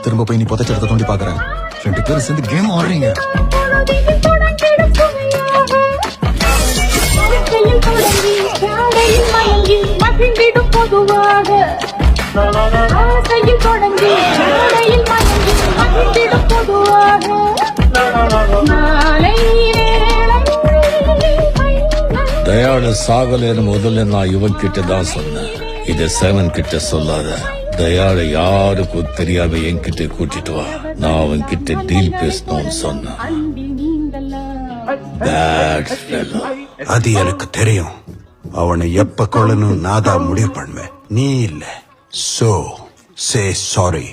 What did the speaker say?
திரும்ப போய் நீ புதைச்செடுத்த தோண்டி பாக்குறேன். 2 பேரும் சேர்ந்து கேம் ஆடுறீங்க. தயாளு சாகலேன்னு முதல்ல நான் இவன் கிட்ட தான் சொன்னேன். இத சேவன் கிட்ட சொல்லாத. தயாளை யாருக்கும் தெரியாம என்கிட்ட கூட்டிட்டு வா. நான் அவன் கிட்ட டீல் பேசணும்னு சொன்னேன். அது எனக்கு தெரியும். அவனை எப்ப கொள்ளணும் நான் தான் முடிவு பண்ணுவேன், நீ இல்ல. சோ சே சாரி.